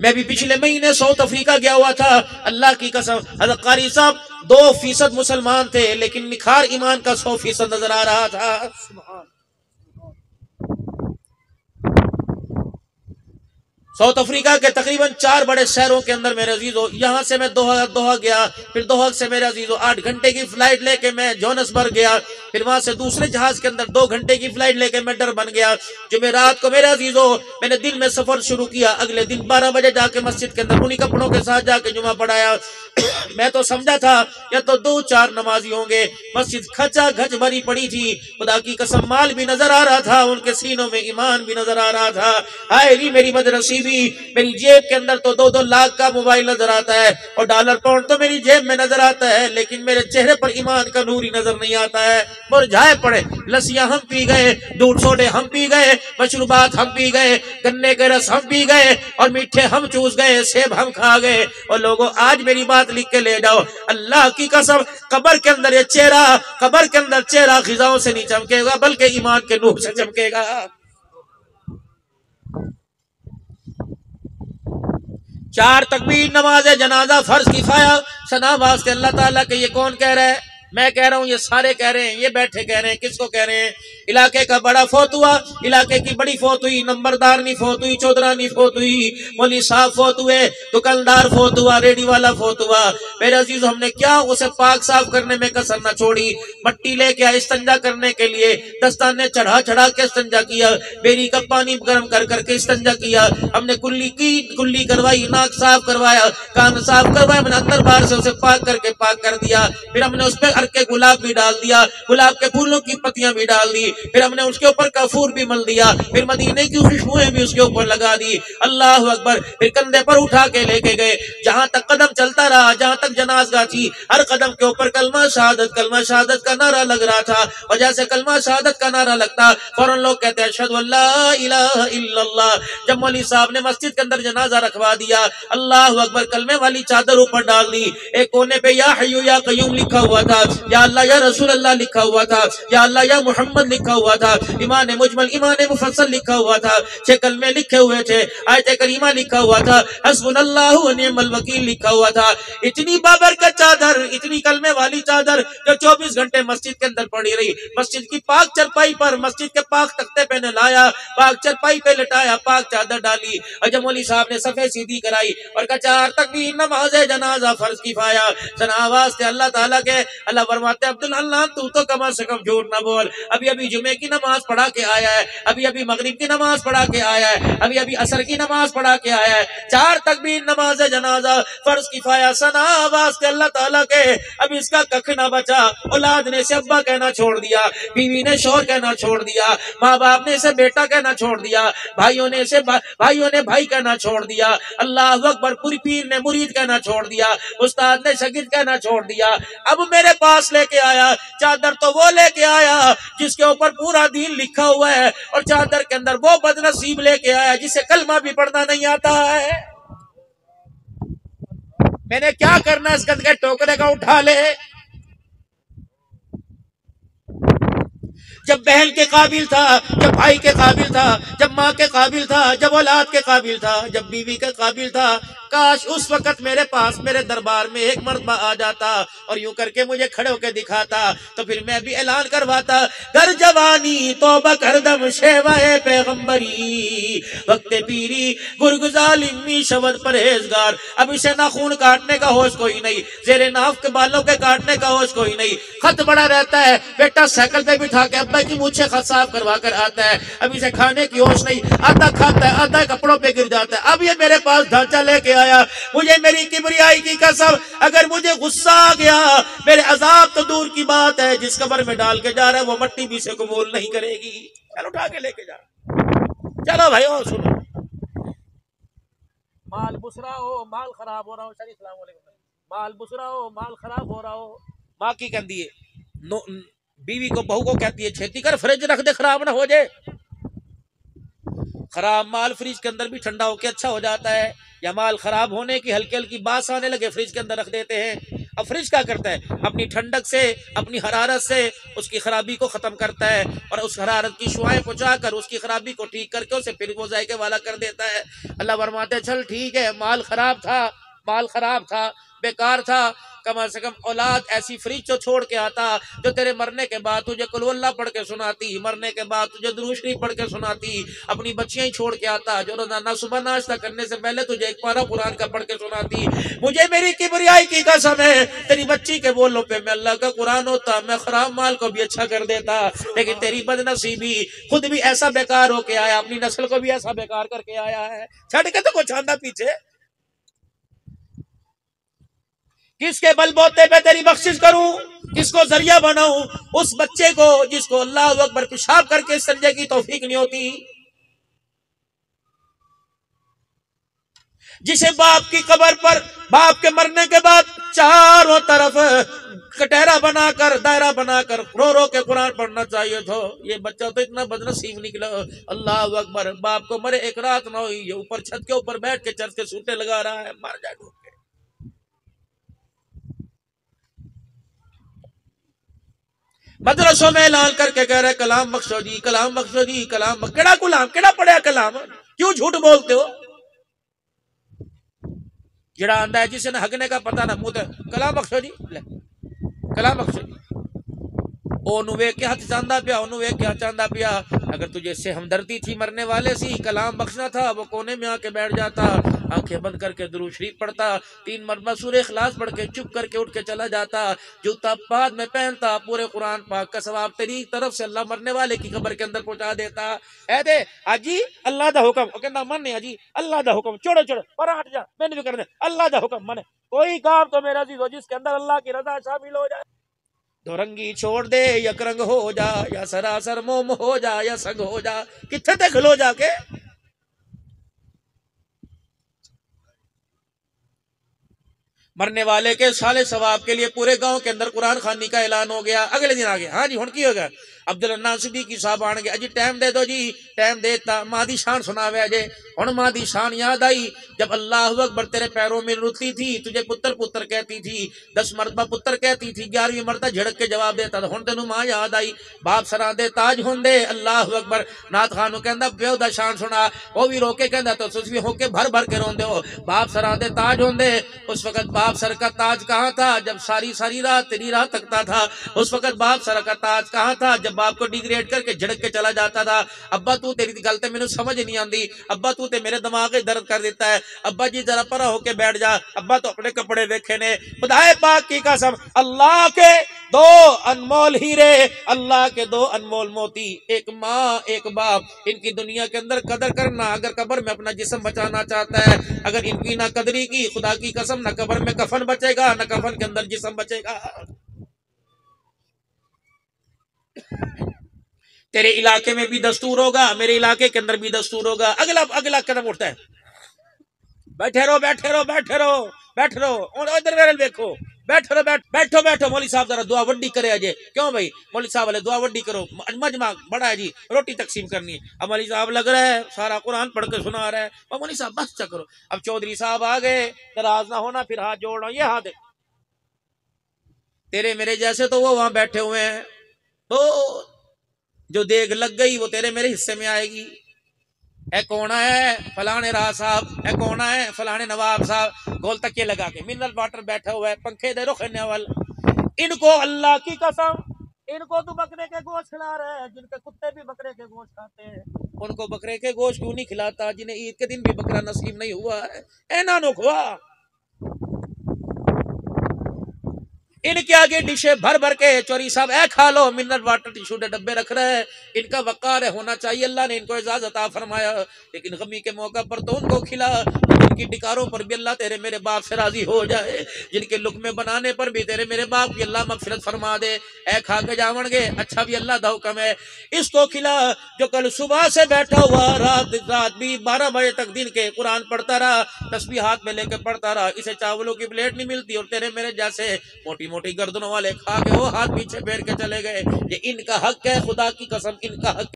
میں بھی پچھلے مہینے ساؤتھ افریقہ گیا ہوا تھا، اللہ کی قسم حضرت قاری صاحب 2% مسلمان تھے لیکن نکھار ایمان کا 100% نظر آ رہا تھا۔ ساؤتھ افریقہ کے تقریباً 4 بڑے شہروں کے اندر میرے عزیزو، یہاں سے میں دوحہ گیا، پھر دوحہ سے میرے عزیزو 8 گھنٹے کی فلائٹ لے کے میں جونسبرگ گیا، پھر وہاں سے دوسرے جہاز کے اندر 2 گھنٹے کی فلائٹ لے کے میں ڈربن گیا۔ جمعرات کو میرے عزیزو میں نے دن میں سفر شروع کیا، اگلے دن 12 بجے جا کے مسجد کے اندر انہی کپڑوں کے ساتھ جا کے جمعہ پڑھایا۔ میں تو سمجھا تھا یا تو 2-4 نمازی ہوں گے، مسجد کھچا کھچ بھری پڑی تھی، خدا کی قسم مال بھی نظر آ رہا تھا، ان کے سینوں میں ایمان بھی نظر آ رہا تھا۔ ہائے ری میری بدنصیبی، میری جیب کے اندر تو 2-2 لاکھ کا موبائل نظر آتا ہے اور ڈالر پاؤنڈ تو میری جیب میں نظر آتا ہے، لیکن میرے چہرے پر ایمان کا نور ہی نظر نہیں آتا ہے۔ مرجھائے پڑے، لسیاں ہم پی گئے، دودھ سوڈے ہم پی گئے، مشروبات ہم پی گئے، گنے کے رس ہم پی گئے اور میٹھے ہم چوس گئے، سیب ہم کھا گئے۔ اور لوگوں آج میری بات لکھ کے لے جاؤ، اللہ کی قسم قبر کے اندر یہ چہرہ خزاؤں سے نہیں چمکے گا بلکہ ایمان کے نور سے چمکے گا۔ 4 تکبیر نماز جنازہ فرض کفایہ ثنا واسطے اللہ تعالیٰ کہ یہ کون کہہ رہا ہے؟ میں کہہ رہا ہوں، یہ سارے کہہ رہے ہیں، یہ بیٹھے کہہ رہے ہیں۔ کس کو کہہ رہے ہیں؟ علاقے کا بڑا فوت ہوا، علاقے کی بڑی فوت ہوئی، نمبردار نہیں فوت ہوئی، چودھرا نہیں فوت ہوئی، مولوی صاحب فوت ہوئے، دکاندار فوت ہوا، ریڈی والا فوت ہوا۔ میرے عزیز، ہم نے کیا اسے پاک صاف کرنے میں کسر نہ چھوڑی، مٹی لے کے استنجا کرنے کے لیے دستانے چڑھا کے استنجا کیا، بیری کا پانی گرم کر کے استنجا کیا، ہم نے کلی کروائی، ناک صاف کروایا، کان صاف کروایا، میں نے اندر باہر سے اسے پاک کر دیا، پھر ہم نے اس پہ کے گلاب بھی ڈال دیا، گلاب کے پھولوں کی پتیاں بھی ڈال دی، پھر ہم نے اس کے اوپر کافور بھی مل دیا، پھر مدینے کی خوشبوئیں بھی اس کے اوپر لگا دی۔ اللہ اکبر۔ پھر کندھے پر اٹھا کے لے کے گئے، جہاں تک قدم چلتا رہا، جہاں تک جنازگاہ تھی، ہر قدم کے اوپر کلمہ شہادت کا نعرہ لگ رہا تھا، اور جیسے کلمہ شہادت کا نعرہ لگتا فوراً لوگ کہتے ہیں اشہدو ان لا الہ الا اللہ۔ جب مولوی صاحب نے مسجد کے اندر جنازہ رکھوا دیا، اللہ اکبر، کلمے والی چادر اوپر ڈال دی، ایک کونے پہ یا حی یا قیوم لکھا ہوا تھا، یا اللہ یا رسول اللہ لکھا ہوا تھا، یا اللہ یا محمد لکھا ہوا تھا، ایمان مجمل ایمان مفصل لکھا ہوا تھا، 6 کلمے لکھے ہوئے تھے، آیت کریمہ لکھا ہوا تھا، حسبنا اللہ و نعم الوکیل لکھا ہوا تھا۔ اتنی بابرکت چادر، اتنی کلمے والی چادر جو 24 گھنٹے مسجد کے اندر پڑی رہی، مسجد کی پاک چرپائی پر، مسجد کے پاک تختے پہ نے لایا، پاک چرپائی پہ لٹایا، پاک چادر ڈالی، اور جب مولوی صاحب نے صفحے سیدھی کرائی اور کہا 4 تکبیر نماز جنازہ فرض کفایہ ثنا واسطے اللہ تعالیٰ کے، اللہ فرماتے عبداللہ تو کم از کم جھوٹ نہ بول، ابھی جمعے کی نماز پڑھا کے آیا ہے، ابھی مغرب کی نماز پڑھا کے آیا ہے، ابھی عصر کی نماز پڑھا کے آیا ہے، 4 تکبیر نماز جنازہ فرض کفایہ ثنا واسطے اللہ تعالیٰ کے، اب اس کا ککھ نہ بچا، اولاد نے اسے ابا کہنا چھوڑ دیا، بیوی نے شوہر کہنا چھوڑ دیا، ماں باپ نے اسے بیٹا کہنا چھوڑ دیا، بھائیوں نے بھائی کہنا چھوڑ دیا، اللہ اکبر، پوری پیر نے مرید کہنا چھوڑ دیا، استاد نے شاگرد کہنا چھوڑ دیا۔ اب میرے پاس لے کے آیا چادر، تو وہ لے کے آیا جس کے اوپر پورا دین لکھا ہوا ہے، اور چادر کے اندر وہ بد نصیب لے کے آیا جسے کلمہ بھی پڑھنا نہیں آتا ہے۔ میں نے کیا کرنا، اس گند کے ٹوکرے کا اٹھا لے۔ جب بہن کے قابل تھا، جب بھائی کے قابل تھا، جب ماں کے قابل تھا، جب اولاد کے قابل تھا، جب بیوی کے قابل تھا، کاش اس وقت میرے پاس میرے دربار میں ایک مرتبہ آ جاتا اور یوں کر کے مجھے کھڑے ہو کے دکھاتا، تو پھر میں بھی اعلان کرواتا، گر جوانی توبہ کردم شیوہ پیغمبری، وقت پیری گرگ ظالمی شود پرہیزگار۔ اب اسے ناخون کاٹنے کا ہوش کوئی نہیں، زیر ناف کے بالوں کے کاٹنے کا ہوش کوئی نہیں، خط بڑا رہتا ہے، بیٹا سائیکل پہ بٹھا کے ابا کی مونچھیں خط صاف کروا کر آتا ہے، اب اسے کھانے کی ہوش نہیں، آدھا کھاتا ہے آدھا کپڑوں پہ گر جاتا ہے۔ اب یہ میرے پاس ڈھانچہ لے کے آیا، مجھے میری کبریائی کی قسم، اگر مجھے غصہ آ گیا، میرے عذاب تو دور کی بات ہے، جس قبر میں ڈال کے جا رہا ہے وہ مٹی بھی اسے قبول نہیں کرے گی۔ چلو اٹھا کے لے کے جا، چلو بھائی اور سنو، مال بسرا ہو مال خراب ہو رہا ہو، شریف السلام علیکم، مال بسرا ہو مال خراب ہو رہا ہو، ماں کی کہتی ہے بیوی کو، بہو کو کہتی ہے چھیتی کر فریج رکھ دے خراب نہ ہو جائے، خراب مال فریج کے اندر بھی ٹھنڈا ہو کے اچھا ہو جاتا ہے، یا مال خراب ہونے کی ہلکی ہلکی باس آنے لگے فریج کے اندر رکھ دیتے ہیں۔ اب فریج کیا کرتا ہے؟ اپنی ٹھنڈک سے، اپنی حرارت سے اس کی خرابی کو ختم کرتا ہے، اور اس حرارت کی شعاعیں پہنچا کر اس کی خرابی کو ٹھیک کر کے اسے پھر وہ ذائقے والا کر دیتا ہے۔ اللہ فرماتے چل ٹھیک ہے، مال خراب تھا، بیکار تھا، کم از کم اولاد ایسی فریج تو چھوڑ کے آتا جو تیرے مرنے کے بعد تجھے قل اللہ پڑھ کے سناتی، مرنے کے بعد تجھے درود شریف پڑھ کے سناتی، اپنی بچیاں ہی چھوڑ کے آتا جو روزانہ صبح ناشتہ کرنے سے پہلے تجھے ایک پارہ قرآن کا پڑھ کے سناتی۔ مجھے میری کبریائی کی قسم ہے، تیری بچی کے بولوں پہ میں اللہ کا قرآن ہوتا، میں خراب مال کو بھی اچھا کر دیتا، لیکن تیری بد نصیبی خود بھی ایسا بیکار ہو کے آیا، اپنی نسل کو بھی ایسا بیکار کر کے آیا ہے۔ چھڑ کے تو کچھ آندہ پیچھے، کس کے بل بوتے پہ تیری بخشش کروں، کس کو ذریعہ بناؤں؟ اس بچے کو جس کو اللہ اکبر پیشاب کر کے سجدے کی توفیق نہیں ہوتی، جسے باپ کی قبر پر باپ کے مرنے کے بعد چاروں طرف کٹہرا بنا کر، دائرہ بنا کر رو رو کے قرآن پڑھنا چاہیے تھا، یہ بچہ تو اتنا بدنصیب نکلا۔ اللہ اکبر، باپ کو مرے ایک رات نہ ہوئی، یہ اوپر چھت کے اوپر بیٹھ کے چرچ کے سوٹے لگا رہا ہے، مر جائے ڈوب کے۔ مدرسوں میں اعلان کر کے کہہ رہے کلام بخشو جی، کلام بخشو جی، کلام کیڑا کلام، کیڑا پڑھیا کلام، کیوں جھوٹ بولتے ہو؟ جڑا آندا ہے جسے نہ ہگنے کا پتہ نہ منہ تے کلام بخشو جی، لے کلام بخشو جی، اونوں ویکھ کے ہاتھ چاندا پیا، اونوں ویکھ کے ہاتھ چاندا پیا۔ اگر تجھے اس سے ہمدردی تھی مرنے والے سی، کلام بخشنا تھا، وہ کونے میں آ کے بیٹھ جاتا، آنکھیں بند کر کے درود شریف پڑھتا، 3 مرتبہ سورہ اخلاص پڑھ کے چپ کر کے اٹھ کے چلا جاتا، جوتا بعد میں پہنتا، پورے قرآن پاک کا ثواب تیری طرف سے اللہ مرنے والے کی قبر کے اندر پہنچا دیتا۔ اے دے اجی اللہ دا حکم، او کہندا من نہیں اجی اللہ دا حکم، چھوڑو پر ہٹ جا، میں نہیں کرنا، اللہ دا حکم من، کوئی کام تو میرا عزیز ہو جس کے اندر اللہ کی رضا شامل ہو جائے۔ دو رنگی چھوڑ دے، یک رنگ ہو جا، یا سراسر موم ہو جا، یا سنگ ہو جا، کتنے تے کھلو جا کے۔ مرنے والے کے سالے ثواب کے لیے پورے گاؤں کے اندر قرآن خوانی کا اعلان ہو گیا۔ اگلے دن آ گیا، ہاں جی ہن کی ہوگا، عبداللہ صدیقی صاحب آن گیا، جی ٹائم دے دو جی، ٹائم دیتا، ماں دی شان سناوے جے۔ ہن ماں دی شان یاد آئی، جب اللہ اکبر تیرے پیروں میں روتی تھی، تجھے پتر پتر کہتی تھی، 10 مرتبہ پتر کہتی تھی، 11ویں مرتبہ جھڑک کے جواب دیتا تھا، ہن تینوں ماں یاد آئی۔ باپ سراں دے تاج ہوندے، اللہ اکبر، نعت خان نوں کہندا پیو دا شان سنا، او وی رو کے کہندا تو تسی بھی ہو کے بھر بھر کے روندے ہو۔ باپ سراں دے تاج ہوندے، اس وقت باپ سر کا تاج کہاں تھا؟ جب ساری رات تیری راہ تکتا تھا، اس وقت باپ سر کا تاج کہاں تھا؟ جب باپ کو ڈیگریڈ کر کے جھڑک کے چلا جاتا تھا۔ ابا تو تیری گل تے مینوں سمجھ نہیں آندی، ابا تو تے میرے دماغ وچ درد کر دیتا ہے، ابا جی ذرا پرا ہو کے بیٹھ جا، ابا تو اپنے کپڑے ویکھے نے۔ خدائے پاک کی قسم، اللہ کے 2 انمول ہیرے، اللہ کے 2 انمول موتی، ایک ماں ایک باپ، ان کی دنیا کے اندر قدر کرنا۔ اگر قبر میں اپنا جسم بچانا چاہتا ہے، اگر ان کی نہ قدری کی، خدا کی قسم نہ قبر میں کفن بچے گا، نہ کفن کے اندر جسم بچے گا۔ تیرے علاقے میں بھی دستور ہوگا، میرے علاقے کے اندر بھی دستور ہوگا۔ اگلا قدم اٹھتا ہے، بیٹھے رہو ادھر دیکھو، بیٹھو مولوی صاحب ذرا دعا وڈی کرے اجے، کیوں بھائی مولوی صاحب والے دعا وڈی کرو، مجمع بڑا ہے جی، روٹی تقسیم کرنی ہے۔ اب مولوی صاحب لگ رہا ہے سارا قرآن پڑھ کے سنا رہا ہے، اب مولوی صاحب بس چکرو۔ اب چودھری صاحب آ گئے، ناراض نہ ہونا، پھر ہاتھ جوڑنا، یہ ہاتھ تیرے میرے جیسے تو وہ وہاں بیٹھے ہوئے ہیں، تو جو دیگ لگ گئی وہ تیرے میرے حصے میں آئے گی۔ اے کون ہے؟ فلانے راہ صاحب، اے کون ہے؟ فلانے نواب صاحب، گول تکیے لگا کے منرل واٹر بیٹھا ہوا ہے، پنکھے دے رخ نول۔ ان کو اللہ کی قسم، ان کو تو بکرے کے گوشت کھلا رہے ہیں، جن کے کتے بھی بکرے کے گوشت کھاتے ہیں، ان کو بکرے کے گوشت کیوں نہیں کھلاتا جنہیں عید کے دن بھی بکرا نصیب نہیں ہوا ہے؟ اے نانو کھوا، ان کے آگے ڈشے بھر بھر کے چوری صاحب اے کھا لو، منرل واٹر ٹیشو کے ڈبے رکھ رہے ہیں، ان کا وقار ہونا چاہیے، اللہ نے ان کو اعزاز عطا فرمایا، لیکن غمی کے موقع پر تو ان کو کھلا، جن کی ڈکاروں پر بھی اللہ تیرے میرے باپ سے راضی ہو جائے، جن کے لقمے بنانے پر بھی تیرے میرے باپ کی اللہ مغفرت فرما دے۔ اے کھا کے جاون گے، اچھا بھی اللہ دا حکم ہے، اس کو کھلا جو کل صبح سے بیٹھا ہوا رات بھی 12 بجے تک دن کے قرآن پڑھتا رہا، تسبیح ہاتھ میں لے کے پڑھتا رہا، اسے چاولوں کی پلیٹ نہیں ملتی، اور تیرے میرے جیسے موٹی گردنوں والے کھا کے وہ ہاتھ پیچھے پھیر کے چلے گئے۔ یہ ان کا حق ہے، خدا کی قسم ان کا حق